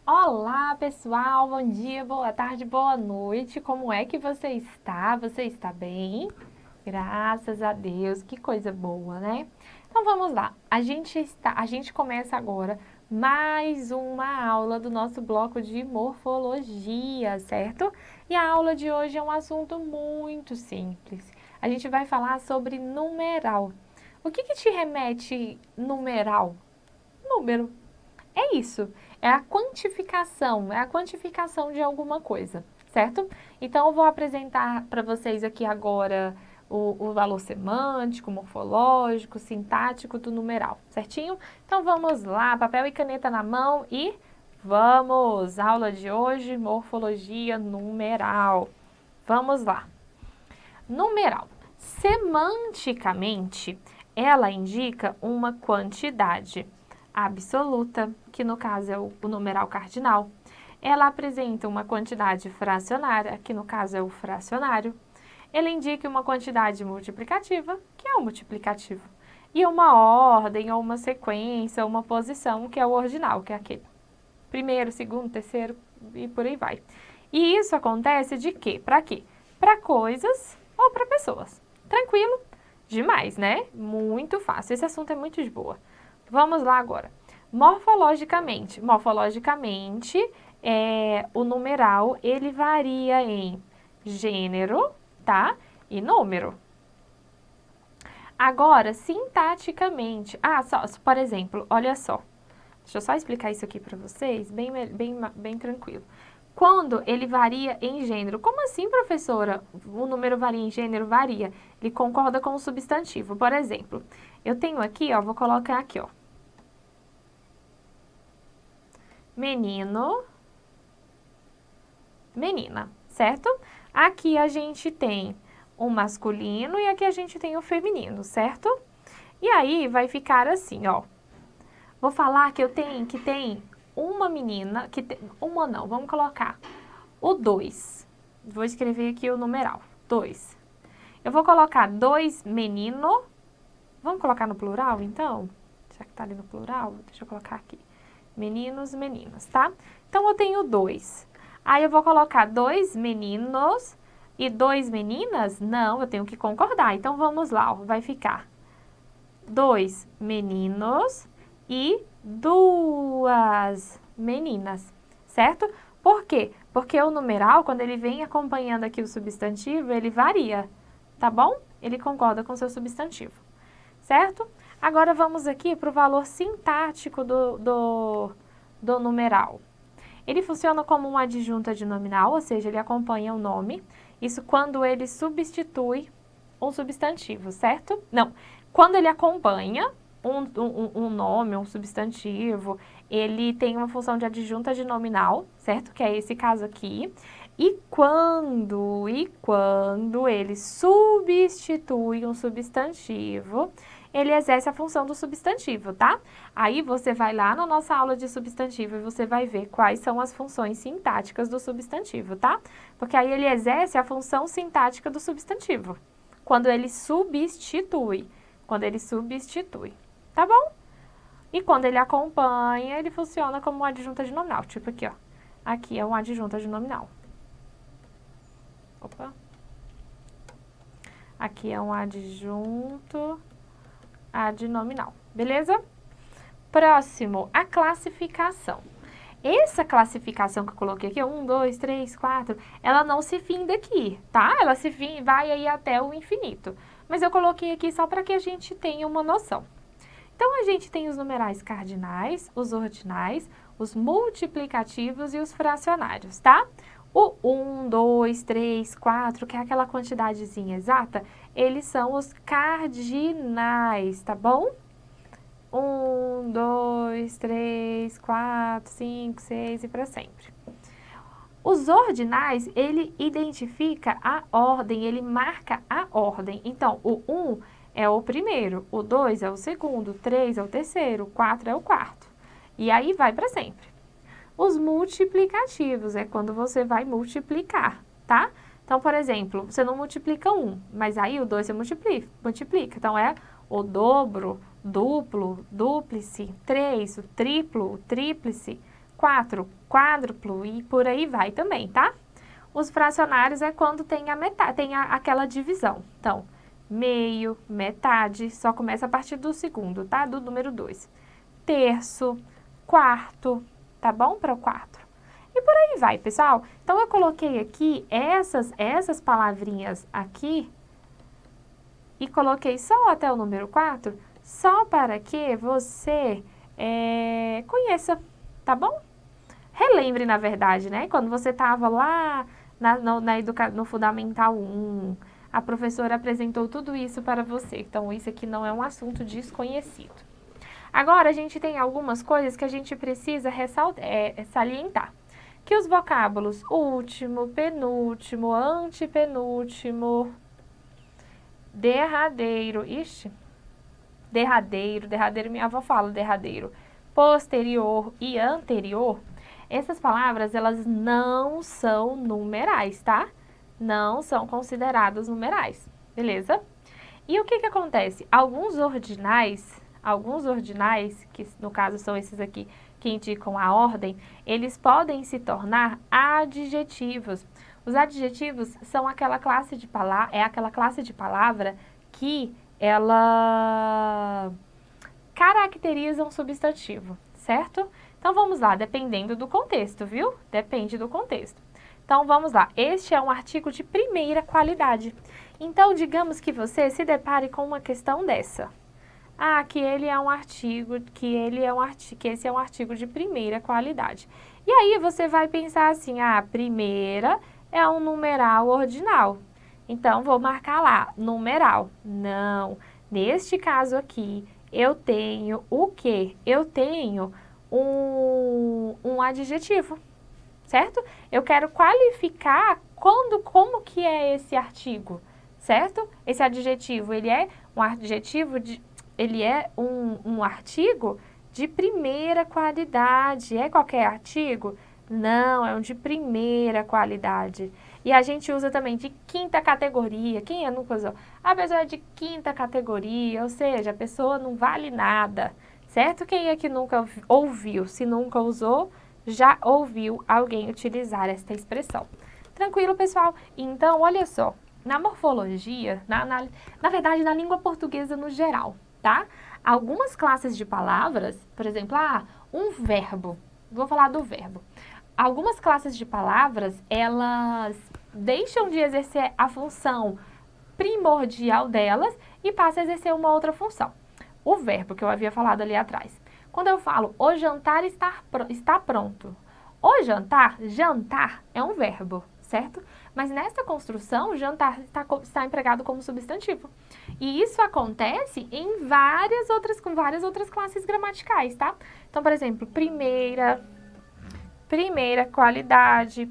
Olá, pessoal! Bom dia, boa tarde, boa noite. Como é que você está? Você está bem? Graças a Deus, que coisa boa, né? Então vamos lá. A gente começa agora mais uma aula do nosso bloco de morfologia, certo? E a aula de hoje é um assunto muito simples. A gente vai falar sobre numeral. O que te remete numeral? Número. É isso, é a quantificação de alguma coisa, certo? Então, eu vou apresentar para vocês aqui agora o valor semântico, morfológico, sintático do numeral, certinho? Então, vamos lá, papel e caneta na mão e vamos! Aula de hoje, morfologia numeral. Vamos lá. Numeral. Semanticamente, ela indica uma quantidade absoluta, que no caso é o numeral cardinal. Ela apresenta uma quantidade fracionária, que no caso é o fracionário. Ele indica uma quantidade multiplicativa, que é o multiplicativo. E uma ordem, ou uma sequência, ou uma posição, que é o ordinal, que é aquele primeiro, segundo, terceiro e por aí vai. E isso acontece de quê? Para quê? Para coisas ou para pessoas. Tranquilo? Demais, né? Muito fácil. Esse assunto é muito de boa. Vamos lá agora. Morfologicamente. Morfologicamente, o numeral, ele varia em gênero, tá? E número. Agora, sintaticamente. Por exemplo, olha só. Deixa eu só explicar isso aqui para vocês, bem tranquilo. Quando ele varia em gênero, como assim, professora? O número varia em gênero? Varia. Ele concorda com o substantivo. Por exemplo, eu tenho aqui, ó, vou colocar aqui, ó. Menino, menina, certo? Aqui a gente tem o masculino e aqui a gente tem o feminino, certo? E aí vai ficar assim, ó. Vou falar que tem uma menina, uma não, vamos colocar o 2. Vou escrever aqui o numeral, 2. Eu vou colocar 2 menino, vamos colocar no plural então? Já que tá ali no plural, deixa eu colocar aqui. Meninos, meninas, tá? Então, eu tenho 2. Aí, eu vou colocar 2 meninos e 2 meninas? Não, eu tenho que concordar. Então, vamos lá, ó, vai ficar 2 meninos e 2 meninas, certo? Por quê? Porque o numeral, quando ele vem acompanhando aqui o substantivo, ele varia, tá bom? Ele concorda com o seu substantivo, certo? Agora, vamos aqui para o valor sintático do numeral. Ele funciona como uma adjunta de nominal, ou seja, ele acompanha o nome. Isso quando ele substitui um substantivo, certo? Não, quando ele acompanha um nome, um substantivo, ele tem uma função de adjunta de nominal, certo? Que é esse caso aqui. E quando ele substitui um substantivo, ele exerce a função do substantivo, tá? Aí você vai lá na nossa aula de substantivo e você vai ver quais são as funções sintáticas do substantivo, tá? Porque aí ele exerce a função sintática do substantivo. Quando ele substitui. Tá bom? E quando ele acompanha, ele funciona como uma adjunta de nominal. Tipo aqui, ó. Aqui é uma adjunta de nominal. Opa. Aqui é um adjunto adnominal. Beleza? Próximo, a classificação. Essa classificação que eu coloquei aqui, 1, 2, 3, 4, ela não se finda aqui, tá? Ela vai aí até o infinito. Mas eu coloquei aqui só para que a gente tenha uma noção. Então, a gente tem os numerais cardinais, os ordinais, os multiplicativos e os fracionários, tá? O 1, 2, 3, 4, que é aquela quantidadezinha exata, eles são os cardinais, tá bom? 1, 2, 3, 4, 5, 6 e para sempre. Os ordinais, ele identifica a ordem, ele marca a ordem. Então, o 1 é o primeiro, o 2 é o segundo, o 3 é o terceiro, o 4 é o quarto. E aí vai para sempre. Os multiplicativos é quando você vai multiplicar, tá? Então, por exemplo, você não multiplica 1, mas aí o 2 você multiplica. Então, é o dobro, duplo, dúplice, 3, o triplo, o tríplice, 4, quádruplo e por aí vai também, tá? Os fracionários é quando tem a metade, aquela divisão. Então, meio, metade, só começa a partir do segundo, tá? Do número 2. Terço, quarto, tá bom? Para o quarto. E por aí vai, pessoal. Então, eu coloquei aqui essas palavrinhas aqui e coloquei só até o número 4, só para que você conheça, tá bom? Relembre, na verdade, né? Quando você estava lá no Fundamental 1, a professora apresentou tudo isso para você. Então, isso aqui não é um assunto desconhecido. Agora, a gente tem algumas coisas que a gente precisa salientar. Que os vocábulos último, penúltimo, antepenúltimo, derradeiro, derradeiro, minha avó fala derradeiro, posterior e anterior, essas palavras, elas não são numerais, tá? Não são consideradas numerais, beleza? E o que que acontece? Alguns ordinais, que no caso são esses aqui que indicam a ordem, eles podem se tornar adjetivos. Os adjetivos são aquela classe de palavra que ela caracteriza um substantivo, certo? Então, vamos lá, dependendo do contexto, viu? Depende do contexto. Então, vamos lá. Este é um artigo de primeira qualidade. Então, digamos que você se depare com uma questão dessa. Ah, que esse é um artigo de primeira qualidade. E aí, você vai pensar assim, primeira é um numeral ordinal. Então, vou marcar lá, numeral. Não, neste caso aqui, eu tenho o quê? Eu tenho um adjetivo, certo? Eu quero qualificar como que é esse artigo, certo? Esse adjetivo, ele é um artigo de primeira qualidade. É qualquer artigo? Não, é um de primeira qualidade. E a gente usa também de quinta categoria. Quem nunca usou? A pessoa é de quinta categoria, ou seja, a pessoa não vale nada. Certo? Quem é que nunca ouviu? Se nunca usou, já ouviu alguém utilizar esta expressão. Tranquilo, pessoal? Então, olha só. Na morfologia, na verdade, na língua portuguesa no geral, tá? Algumas classes de palavras, por exemplo, um verbo. Vou falar do verbo. Algumas classes de palavras, elas deixam de exercer a função primordial delas e passam a exercer uma outra função. O verbo que eu havia falado ali atrás. Quando eu falo, o jantar está pronto. O jantar é um verbo, certo? Mas nesta construção, jantar está empregado como substantivo. E isso acontece com várias outras classes gramaticais, tá? Então, por exemplo, primeira qualidade.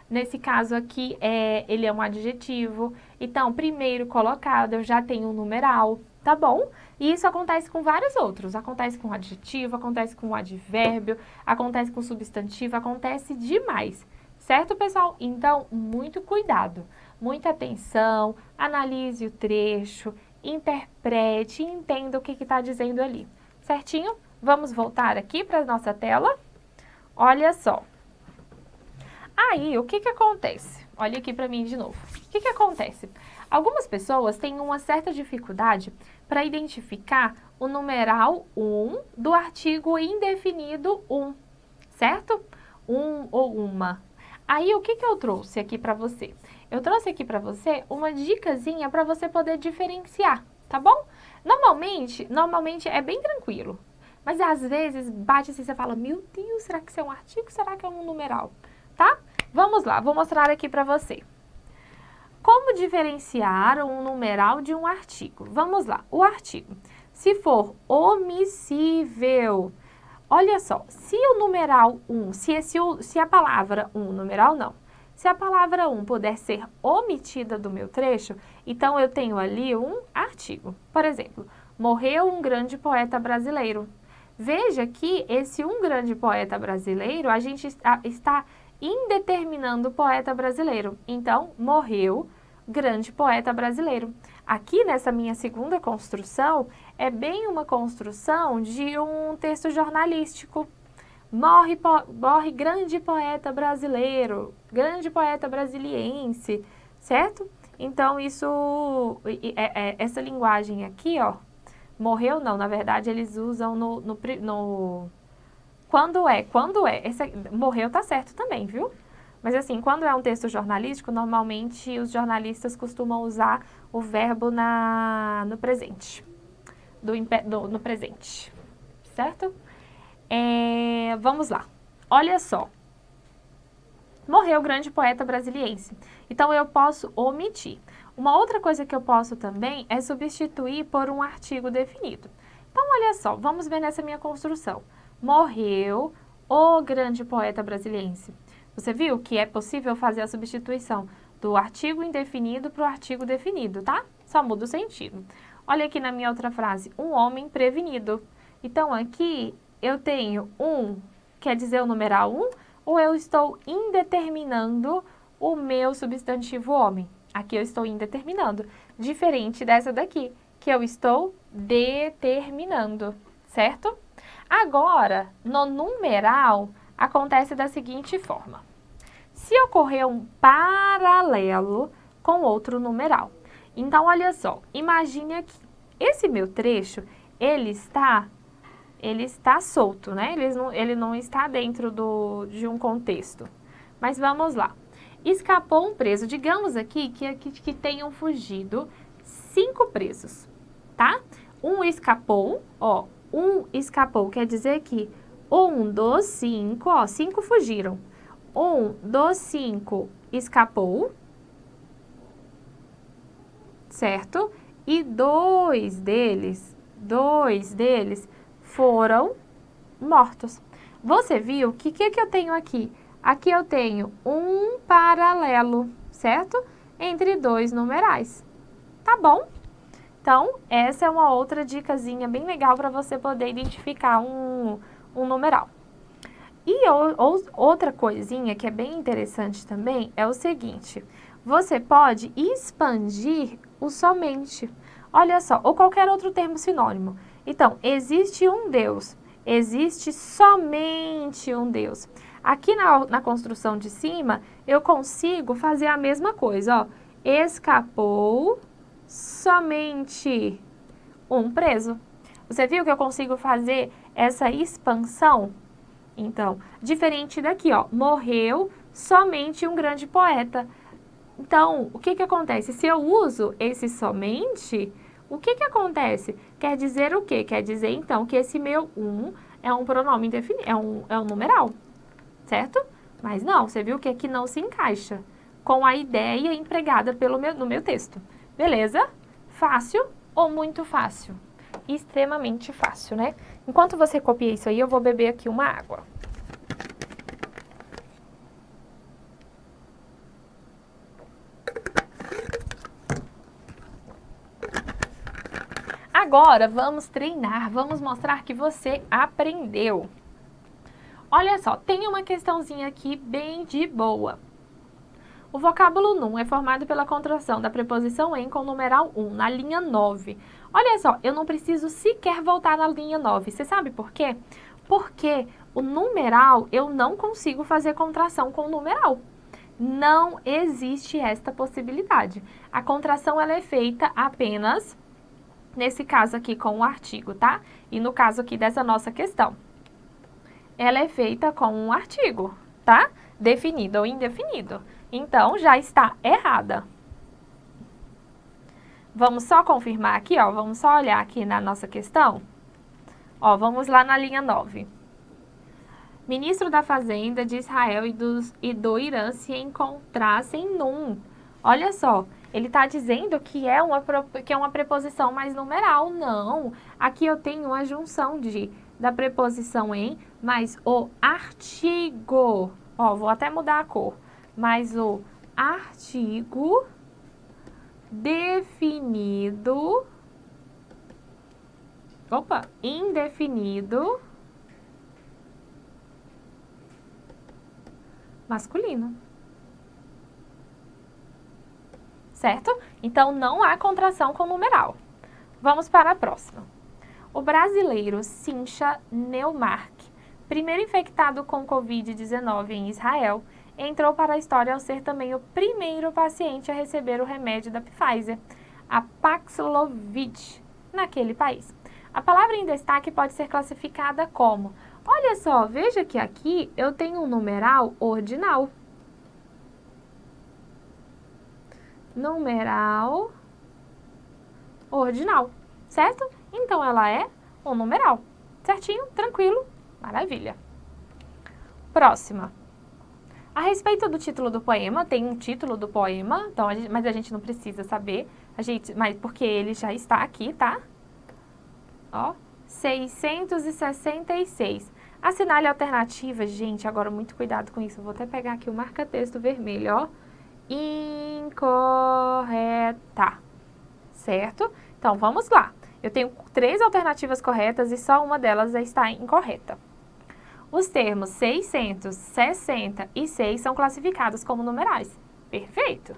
Nesse caso aqui, ele é um adjetivo. Então, primeiro colocado, eu já tenho um numeral, tá bom? E isso acontece com vários outros. Acontece com adjetivo, acontece com advérbio, acontece com substantivo, acontece demais. Certo, pessoal? Então, muito cuidado, muita atenção, analise o trecho, interprete e entenda o que está dizendo ali. Certinho? Vamos voltar aqui para a nossa tela. Olha só. Aí, o que que acontece? Olha aqui para mim de novo. O que que acontece? Algumas pessoas têm uma certa dificuldade para identificar o numeral 1 do artigo indefinido 1, certo? Um ou uma. Aí, o que que eu trouxe aqui para você? Eu trouxe aqui para você uma dicasinha para você poder diferenciar, tá bom? Normalmente é bem tranquilo. Mas às vezes bate assim, você fala, meu Deus, será que isso é um artigo? Será que é um numeral? Tá? Vamos lá, vou mostrar aqui para você. Como diferenciar um numeral de um artigo? Vamos lá, o artigo. Se for omissível, olha só, se o numeral 1, se a palavra 1, numeral não, se a palavra 1 puder ser omitida do meu trecho, então eu tenho ali um artigo. Por exemplo, morreu um grande poeta brasileiro. Veja que esse um grande poeta brasileiro, a gente está indeterminando o poeta brasileiro. Então, morreu grande poeta brasileiro. Aqui nessa minha segunda construção, é bem uma construção de um texto jornalístico. morre grande poeta brasileiro, grande poeta brasiliense, certo? Então, essa linguagem aqui, ó, morreu não, na verdade, eles usam quando é, morreu tá certo também, viu? Mas assim, quando é um texto jornalístico, normalmente os jornalistas costumam usar o verbo no presente, no presente, certo? Vamos lá, olha só. Morreu o grande poeta brasiliense. Então, eu posso omitir. Uma outra coisa que eu posso também é substituir por um artigo definido. Então, olha só, vamos ver nessa minha construção. Morreu o grande poeta brasiliense. Você viu que é possível fazer a substituição do artigo indefinido para o artigo definido, tá? Só muda o sentido. Olha aqui na minha outra frase, um homem prevenido. Então, aqui eu tenho quer dizer o numeral ou eu estou indeterminando o meu substantivo homem? Aqui eu estou indeterminando, diferente dessa daqui, que eu estou determinando, certo? Agora, no numeral, acontece da seguinte forma. Se ocorrer um paralelo com outro numeral. Então, olha só, imagine aqui, esse meu trecho, ele está solto, né? Ele não está dentro de um contexto. Mas vamos lá. Escapou um preso. Digamos aqui que tenham fugido 5 presos, tá? Um escapou, ó. Um escapou quer dizer que 1 dos 5, ó, 5 fugiram. 1 dos 5 escapou, certo? E 2 deles foram mortos. Você viu que eu tenho aqui? Aqui eu tenho um paralelo, certo? Entre 2 numerais. Tá bom? Então, essa é uma outra dicasinha bem legal para você poder identificar um numeral. E outra coisinha que é bem interessante também é o seguinte. Você pode expandir o somente. Olha só, ou qualquer outro termo sinônimo. Então, existe um Deus, existe somente um Deus. Aqui na construção de cima, eu consigo fazer a mesma coisa, ó. Escapou somente um preso. Você viu que eu consigo fazer essa expansão? Então, diferente daqui, ó, morreu somente um grande poeta. Então, o que acontece? Se eu uso esse somente, o que acontece? Quer dizer o quê? Quer dizer, então, que esse meu é um pronome indefinido, é um numeral, certo? Mas não, você viu que aqui não se encaixa com a ideia empregada no meu texto. Beleza? Fácil ou muito fácil? Extremamente fácil, né? Enquanto você copia isso aí, eu vou beber aqui uma água. Agora, vamos treinar, vamos mostrar que você aprendeu. Olha só, tem uma questãozinha aqui bem de boa. O vocábulo num é formado pela contração da preposição em com o numeral na linha 9. Olha só, eu não preciso sequer voltar na linha 9. Você sabe por quê? Porque o numeral, eu não consigo fazer contração com o numeral. Não existe esta possibilidade. A contração, ela é feita apenas, nesse caso aqui, com o artigo, tá? E no caso aqui dessa nossa questão, ela é feita com um artigo, tá? Definido ou indefinido. Então, já está errada. Vamos só confirmar aqui, ó. Vamos só olhar aqui na nossa questão. Ó, vamos lá na linha 9. Ministro da Fazenda de Israel e do Irã se encontrassem num. Olha só, ele está dizendo que é uma preposição mais numeral. Não, aqui eu tenho a junção da preposição em mais o artigo. Ó, vou até mudar a cor. Mais o artigo definido, indefinido, masculino. Certo? Então, não há contração com numeral. Vamos para a próxima. O brasileiro Cíntia Neumark primeiro infectado com Covid-19 em Israel, entrou para a história ao ser também o primeiro paciente a receber o remédio da Pfizer, a Paxlovid, naquele país. A palavra em destaque pode ser classificada como, olha só, veja que aqui eu tenho um numeral ordinal. Numeral ordinal, certo? Então, ela é um numeral. Certinho? Tranquilo? Maravilha. Próxima. A respeito do título do poema, tem um título do poema, então mas a gente não precisa saber, mas porque ele já está aqui, tá? Ó, 666. Assinale a alternativa, gente, agora muito cuidado com isso, eu vou até pegar aqui o marca-texto vermelho, ó. Incorreta, certo? Então, vamos lá. Eu tenho 3 alternativas corretas e só uma delas está incorreta. Os termos 666 são classificados como numerais. Perfeito!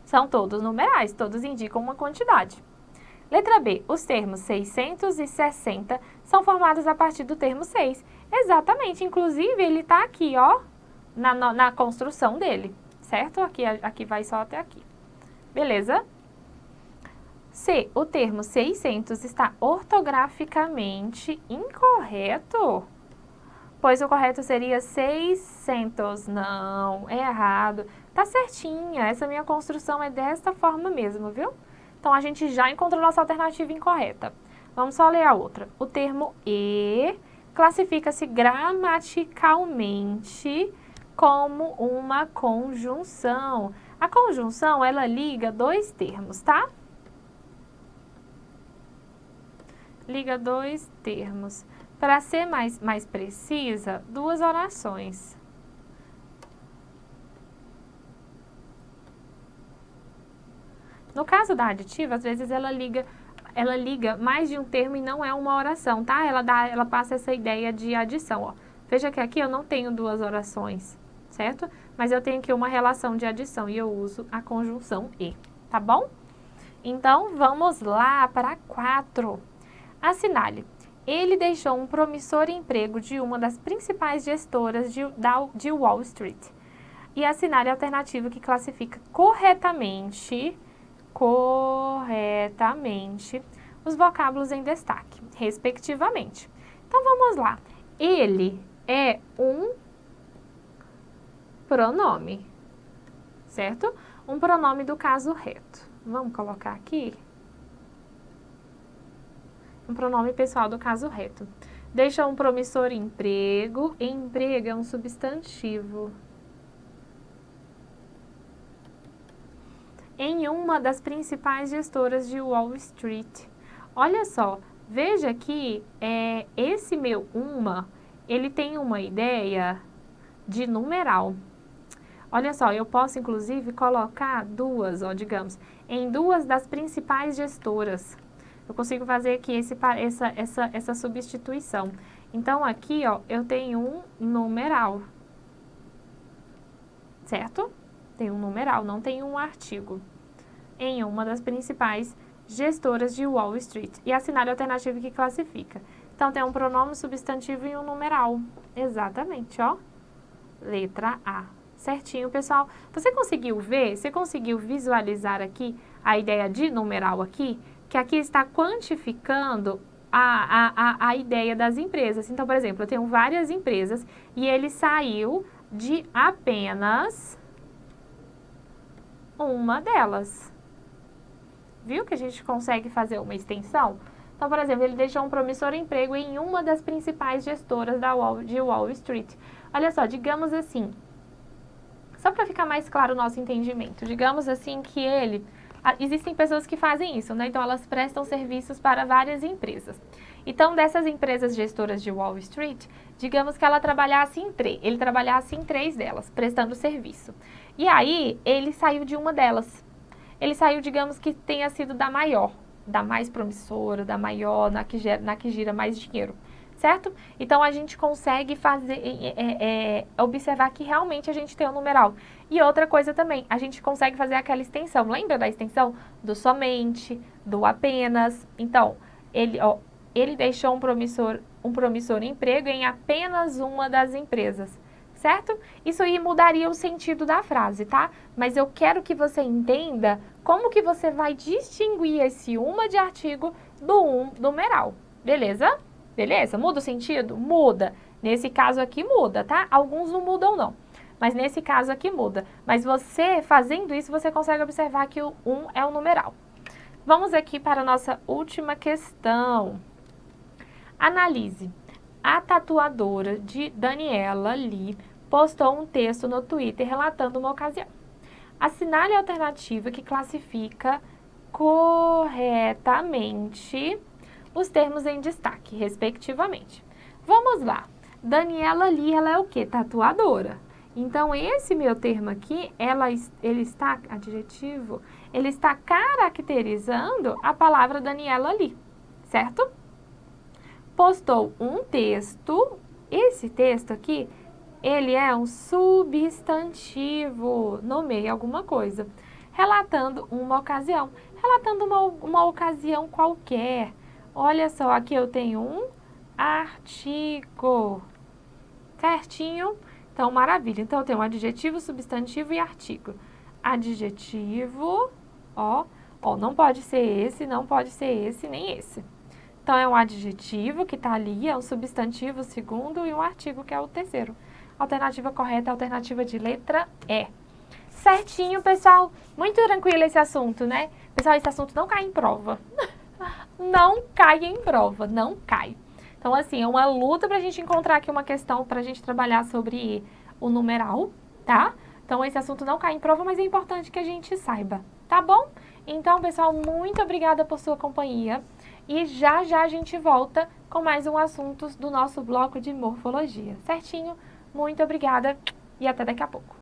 São todos numerais, todos indicam uma quantidade. Letra B. Os termos 660 são formados a partir do termo 6. Exatamente, inclusive ele está aqui, ó, na construção dele, certo? Aqui vai só até aqui. Beleza? C. O termo 600 está ortograficamente incorreto, pois o correto seria 600. Não, é errado. Tá certinha, essa minha construção é desta forma mesmo, viu? Então, a gente já encontrou nossa alternativa incorreta. Vamos só ler a outra. O termo e classifica-se gramaticalmente como uma conjunção. A conjunção, ela liga 2 termos, tá? Liga 2 termos. Para ser mais precisa, 2 orações. No caso da aditiva, às vezes ela liga mais de um termo e não é uma oração, tá? Ela passa essa ideia de adição, ó. Veja que aqui eu não tenho 2 orações, certo? Mas eu tenho aqui uma relação de adição e eu uso a conjunção e, tá bom? Então, vamos lá para 4. Assinale. Ele deixou um promissor emprego de uma das principais gestoras de Wall Street. E assinale a alternativa que classifica corretamente os vocábulos em destaque, respectivamente. Então, vamos lá. Ele é um pronome, certo? Um pronome do caso reto. Vamos colocar aqui. Um pronome pessoal do caso reto. Deixa um promissor emprego. Emprego é um substantivo. Em uma das principais gestoras de Wall Street. Olha só, veja que esse meu uma, ele tem uma ideia de numeral. Olha só, eu posso inclusive colocar 2, ó, digamos, em 2 das principais gestoras. Eu consigo fazer aqui essa substituição. Então, aqui, ó, eu tenho um numeral, certo? Tem um numeral, não tem um artigo. Em uma das principais gestoras de Wall Street. E assinale a alternativa que classifica. Então, tem um pronome substantivo e um numeral. Exatamente, ó. Letra A. Certinho, pessoal? Você conseguiu ver? Você conseguiu visualizar aqui a ideia de numeral aqui? Que aqui está quantificando a ideia das empresas. Então, por exemplo, eu tenho várias empresas e ele saiu de apenas uma delas. Viu que a gente consegue fazer uma extensão? Então, por exemplo, ele deixou um promissor emprego em uma das principais gestoras de Wall Street. Olha só, digamos assim, só para ficar mais claro o nosso entendimento, digamos assim que existem pessoas que fazem isso, né? Então, elas prestam serviços para várias empresas. Então, dessas empresas gestoras de Wall Street, digamos que ele trabalhasse em 3 delas, prestando serviço. E aí, ele saiu de uma delas. Ele saiu, digamos que tenha sido da maior, da mais promissora, da maior, na que gira mais dinheiro, certo? Então, a gente consegue observar que realmente a gente tem um numeral. E outra coisa também, a gente consegue fazer aquela extensão. Lembra da extensão? Do somente, do apenas. Então, ele deixou um promissor emprego em apenas uma das empresas, certo? Isso aí mudaria o sentido da frase, tá? Mas eu quero que você entenda como que você vai distinguir esse uma de artigo do numeral, beleza? Beleza? Muda o sentido? Muda. Nesse caso aqui muda, tá? Alguns não mudam não, mas nesse caso aqui muda. Mas você, fazendo isso, você consegue observar que o é o numeral. Vamos aqui para a nossa última questão. Analise. A tatuadora de Daniela Lee postou um texto no Twitter relatando uma ocasião. Assinale a alternativa que classifica corretamente os termos em destaque, respectivamente. Vamos lá. Daniela Lee, ela é o quê? Tatuadora. Então, esse meu termo aqui, ele está, adjetivo, ele está caracterizando a palavra Daniela Lee, certo? Postou um texto, esse texto aqui, ele é um substantivo, nomeia alguma coisa, relatando uma ocasião, relatando uma ocasião qualquer. Olha só, aqui eu tenho um artigo, certinho? Então, maravilha. Então, eu tenho um adjetivo, substantivo e artigo. Adjetivo, ó, não pode ser esse, não pode ser esse, nem esse. Então, é um adjetivo que está ali, é um substantivo, o segundo, e um artigo, que é o terceiro. Alternativa correta, alternativa de letra E. Certinho, pessoal? Muito tranquilo esse assunto, né? Pessoal, esse assunto não cai em prova. Não cai em prova, não cai. Então, assim, é uma luta pra gente encontrar aqui uma questão pra gente trabalhar sobre o numeral, tá? Então, esse assunto não cai em prova, mas é importante que a gente saiba, tá bom? Então, pessoal, muito obrigada por sua companhia. E já já a gente volta com mais um assunto do nosso bloco de morfologia, certinho? Muito obrigada e até daqui a pouco.